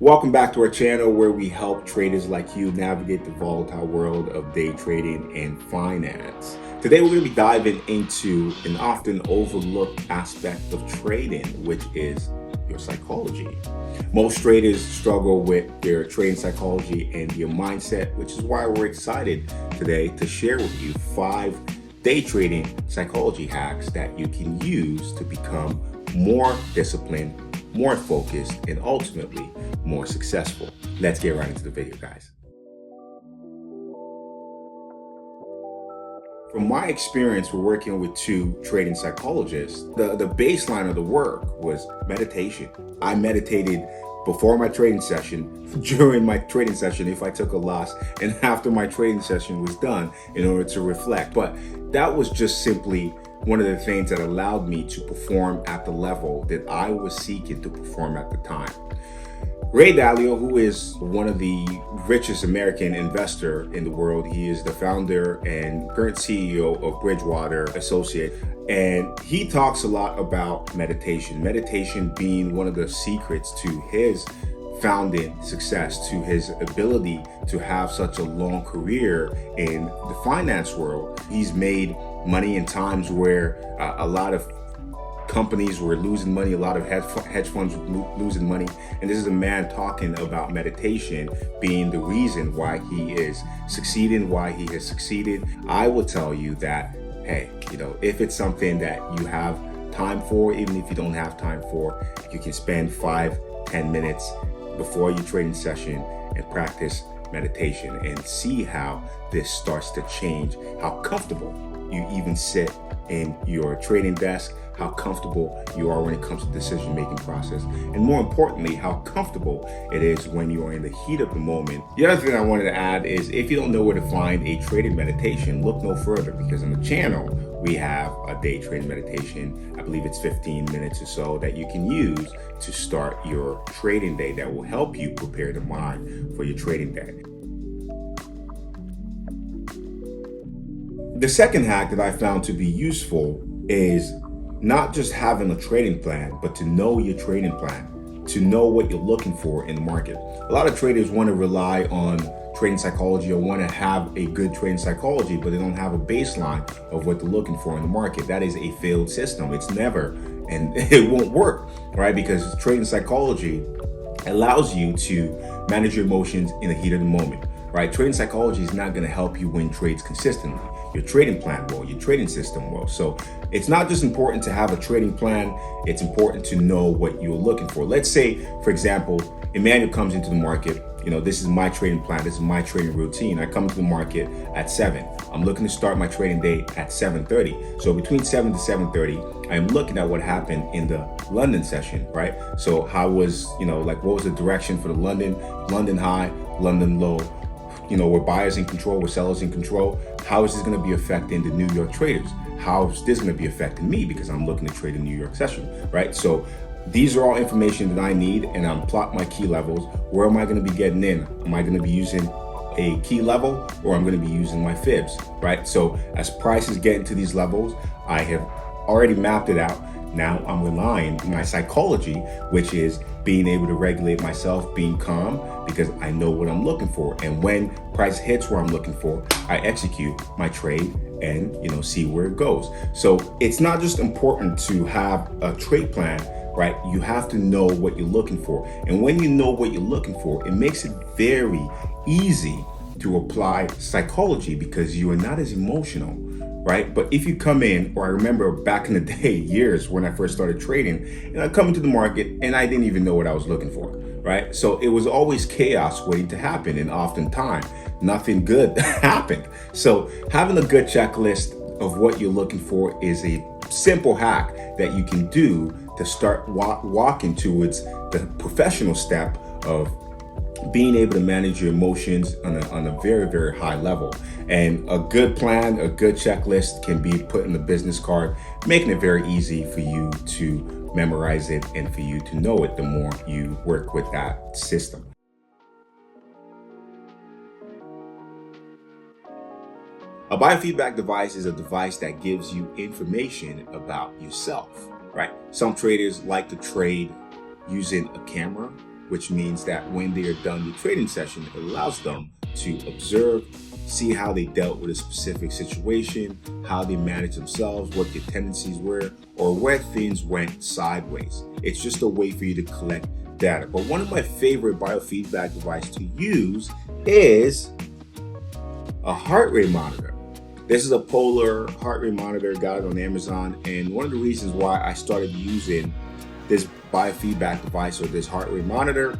Welcome back to our channel where we help traders like you navigate the volatile world of day trading and finance. Today we're going to be diving into an often overlooked aspect of trading, which is your psychology. Most traders struggle with their trading psychology and your mindset, which is why we're excited today to share with you 5 day trading psychology hacks that you can use to become more disciplined, more focused, and ultimately more successful. Let's get right into the video, guys. From my experience, we're working with 2 trading psychologists. The baseline of the work was meditation. I meditated before my trading session, during my trading session if I took a loss, and after my trading session was done in order to reflect. But that was just simply one of the things that allowed me to perform at the level that I was seeking to perform at the time. Ray Dalio, who is one of the richest American investor in the world, he is the founder and current CEO of Bridgewater Associates, and he talks a lot about meditation. Meditation being one of the secrets to his founding success, to his ability to have such a long career in the finance world. He's made money in times where a lot of companies were losing money, a lot of hedge funds were losing money. And this is a man talking about meditation being the reason why he is succeeding, why he has succeeded. I will tell you that, hey, if it's something that you have time for, even if you don't have time for, you can spend 5-10 minutes before your trading session and practice meditation and see how this starts to change how comfortable you even sit in your trading desk, how comfortable you are when it comes to decision-making process, and more importantly, how comfortable it is when you are in the heat of the moment. The other thing I wanted to add is, if you don't know where to find a trading meditation, look no further, because on the channel we have a day trading meditation. I believe it's 15 minutes or so that you can use to start your trading day that will help you prepare the mind for your trading day. The second hack that I found to be useful is not just having a trading plan, but to know your trading plan, to know what you're looking for in the market. A lot of traders want to rely on trading psychology or want to have a good trading psychology, but they don't have a baseline of what they're looking for in the market. That is a failed system. It's never, and it won't work, right? Because trading psychology allows you to manage your emotions in the heat of the moment, right? Trading psychology is not going to help you win trades consistently. Your trading plan will, your trading system will. So it's not just important to have a trading plan, it's important to know what you're looking for. Let's say, for example, Emmanuel comes into the market. This is my trading plan, this is my trading routine. I come to the market at 7. I'm looking to start my trading day at 7:30. So between 7 to 7:30, I'm looking at what happened in the London session, right? So how was, what was the direction for the London high, London low? We're buyers in control, we're sellers in control. How is this going to be affecting the New York traders? How is this going to be affecting me, because I'm looking to trade a New York session, right? So these are all information that I need, and I'm plotting my key levels. Where am I going to be getting in? Am I going to be using a key level, or I'm going to be using my fibs, right? So as prices get into these levels, I have already mapped it out. Now I'm relying on my psychology, which is being able to regulate myself, being calm, because I know what I'm looking for. And when price hits where I'm looking for, I execute my trade and see where it goes. So it's not just important to have a trade plan, right? You have to know what you're looking for. And when you know what you're looking for, it makes it very easy to apply psychology, because you are not as emotional, right? But if you come in, or I remember back in the day, years when I first started trading, and I come into the market and I didn't even know what I was looking for, right? So it was always chaos waiting to happen, and oftentimes nothing good happened. So having a good checklist of what you're looking for is a simple hack that you can do to start walking towards the professional step of being able to manage your emotions on a very, very high level. And a good plan, a good checklist can be put in the business card, making it very easy for you to memorize it and for you to know it the more you work with that system. A biofeedback device is a device that gives you information about yourself, right? Some traders like to trade using a camera, which means that when they are done the trading session, it allows them to observe, see how they dealt with a specific situation, how they managed themselves, what their tendencies were, or where things went sideways. It's just a way for you to collect data. But one of my favorite biofeedback devices to use is a heart rate monitor. This is a polar heart rate monitor, got it on Amazon. And one of the reasons why I started using this biofeedback device or this heart rate monitor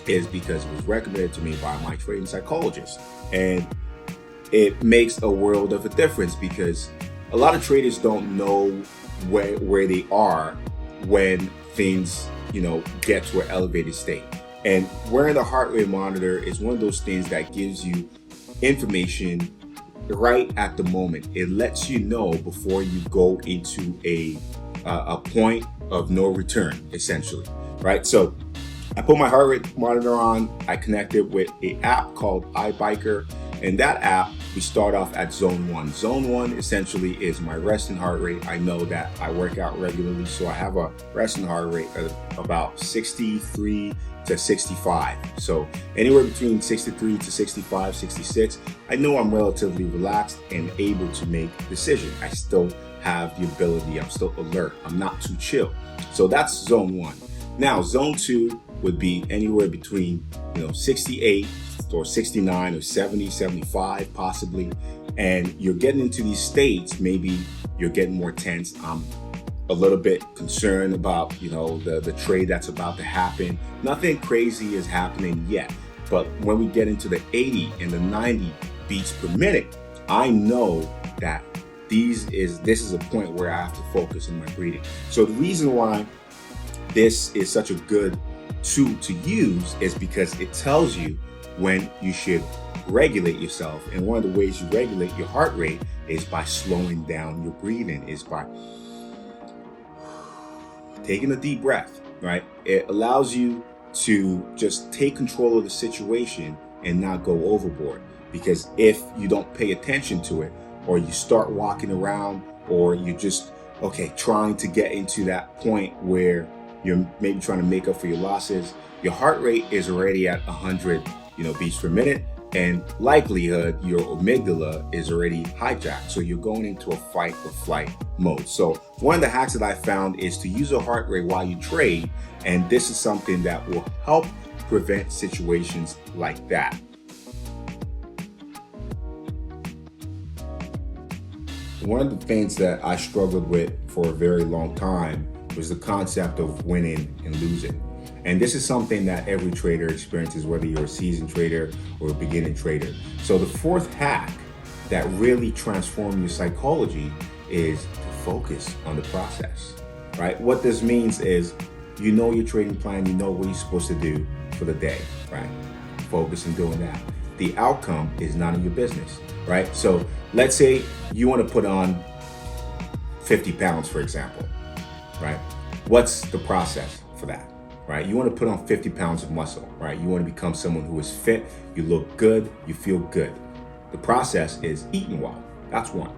is because it was recommended to me by my trading psychologist. And it makes a world of a difference because a lot of traders don't know where they are when things, get to an elevated state. And wearing the heart rate monitor is one of those things that gives you information right at the moment. It lets you know before you go into a point of no return, essentially, right? So I put my heart rate monitor on, I connected with an app called iBiker, and that app, we start off at zone 1. Zone 1 essentially is my resting heart rate. I know that I work out regularly, so I have a resting heart rate of about 63 to 65. So anywhere between 63 to 65, 66, I know I'm relatively relaxed and able to make decisions. I still have the ability, I'm still alert, I'm not too chill. So that's zone 1. Now, zone 2 would be anywhere between 68 or 69 or 70, 75 possibly. And you're getting into these states, maybe you're getting more tense. I'm a little bit concerned about, the trade that's about to happen. Nothing crazy is happening yet. But when we get into the 80 and the 90 beats per minute, I know that this is a point where I have to focus on my breathing. So the reason why this is such a good tool to use is because it tells you when you should regulate yourself. And one of the ways you regulate your heart rate is by slowing down your breathing, is by taking a deep breath, right? It allows you to just take control of the situation and not go overboard. Because if you don't pay attention to it, or you start walking around, or you just, trying to get into that point where you're maybe trying to make up for your losses, your heart rate is already at 100 beats per minute, and likelihood your amygdala is already hijacked. So you're going into a fight or flight mode. So one of the hacks that I found is to use a heart rate while you trade. And this is something that will help prevent situations like that. One of the things that I struggled with for a very long time was the concept of winning and losing. And this is something that every trader experiences, whether you're a seasoned trader or a beginning trader. So the fourth hack that really transforms your psychology is to focus on the process, right? What this means is you know your trading plan, you know what you're supposed to do for the day, right? Focus on doing that. The outcome is none of your business, right? So let's say you want to put on 50 pounds, for example, right? What's the process for that? Right? You want to put on 50 pounds of muscle, right? You want to become someone who is fit, you look good, you feel good. The process is eating well. That's 1.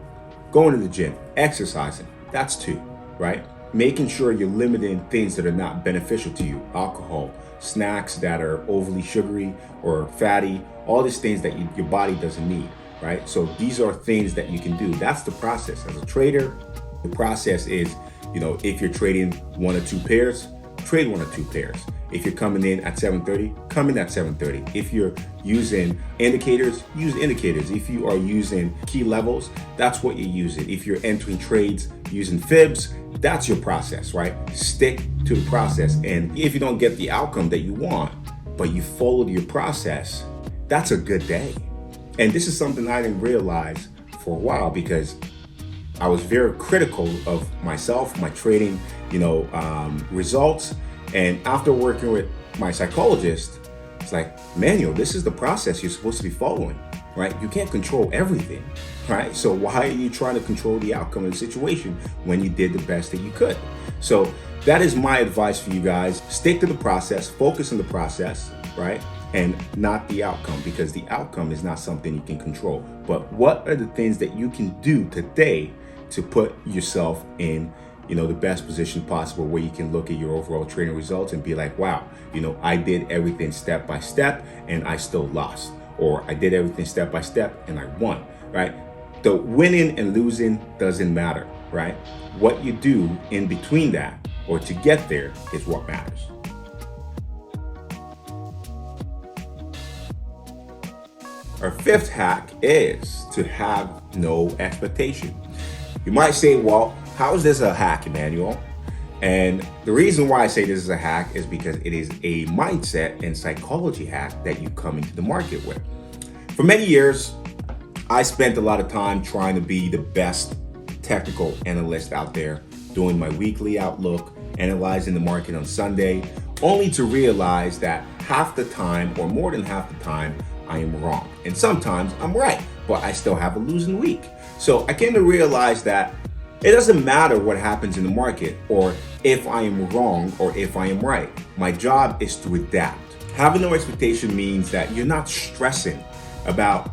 Going to the gym, exercising. That's 2, right? Making sure you're limiting things that are not beneficial to you. Alcohol, snacks that are overly sugary or fatty, all these things that your body doesn't need, right? So these are things that you can do. That's the process. As a trader, the process is, if you're trading 1 or 2 pairs, trade 1 or 2 pairs. If you're coming in at 7:30, come in at 7:30. If you're using indicators, use indicators. If you are using key levels, that's what you're using. If you're entering trades using fibs, that's your process, right? Stick to the process. And if you don't get the outcome that you want, but you followed your process, that's a good day. And this is something I didn't realize for a while because I was very critical of myself, my trading, results. And after working with my psychologist, it's like, Manuel, this is the process you're supposed to be following, right? You can't control everything, right? So why are you trying to control the outcome of the situation when you did the best that you could? So that is my advice for you guys. Stick to the process, focus on the process, right? And not the outcome, because the outcome is not something you can control. But what are the things that you can do today to put yourself in the best position possible where you can look at your overall trading results and be like, wow, I did everything step by step and I still lost, or I did everything step by step and I won, right? The winning and losing doesn't matter, right? What you do in between that or to get there is what matters. Our fifth hack is to have no expectation. You might say, well, how is this a hack, Emmanuel? And the reason why I say this is a hack is because it is a mindset and psychology hack that you come into the market with. For many years, I spent a lot of time trying to be the best technical analyst out there, doing my weekly outlook, analyzing the market on Sunday, only to realize that half the time or more than half the time, I am wrong. And sometimes I'm right, but I still have a losing week. So I came to realize that it doesn't matter what happens in the market or if I am wrong or if I am right. My job is to adapt. Having no expectation means that you're not stressing about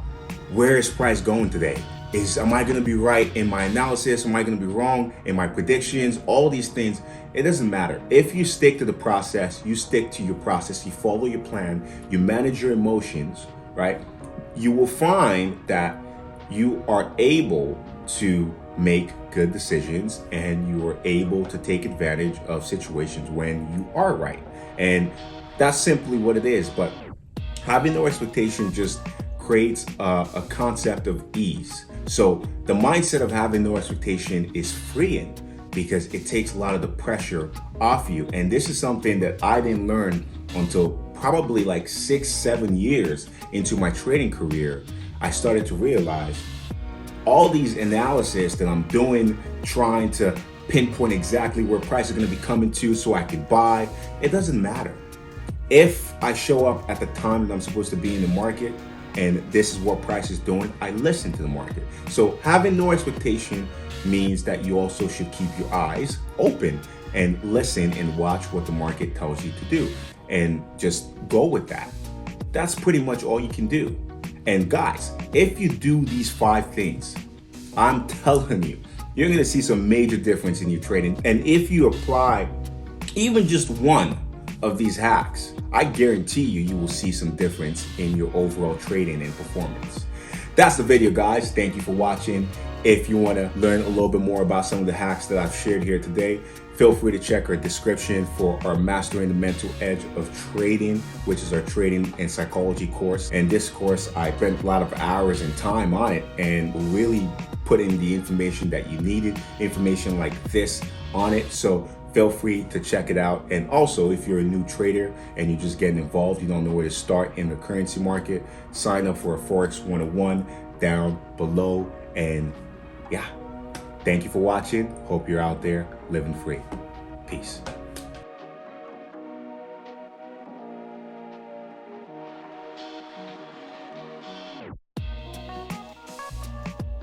where is price going today. Am I going to be right in my analysis? Am I going to be wrong in my predictions? All these things, it doesn't matter. If you stick to the process, you stick to your process, you follow your plan, you manage your emotions, right? You will find that you are able to make good decisions and you are able to take advantage of situations when you are right. And that's simply what it is. But having no expectation just creates a concept of ease. So the mindset of having no expectation is freeing because it takes a lot of the pressure off you. And this is something that I didn't learn until probably like 6-7 years into my trading career. I started to realize all these analysis that I'm doing, trying to pinpoint exactly where price is going to be coming to so I can buy, it doesn't matter. If I show up at the time that I'm supposed to be in the market and this is what price is doing, I listen to the market. So having no expectation means that you also should keep your eyes open and listen and watch what the market tells you to do and just go with that. That's pretty much all you can do. And guys, if you do these 5 things, I'm telling you, you're going to see some major difference in your trading. And if you apply even just one of these hacks, I guarantee you will see some difference in your overall trading and performance. That's the video, guys. Thank you for watching. If you want to learn a little bit more about some of the hacks that I've shared here today, feel free to check our description for our Mastering the Mental Edge of Trading, which is our trading and psychology course. And this course, I spent a lot of hours and time on it and really put in the information that you needed, information like this on it. So feel free to check it out. And also, if you're a new trader and you're just getting involved, you don't know where to start in the currency market, sign up for a Forex 101 down below. And yeah, thank you for watching. Hope you're out there living free. Peace.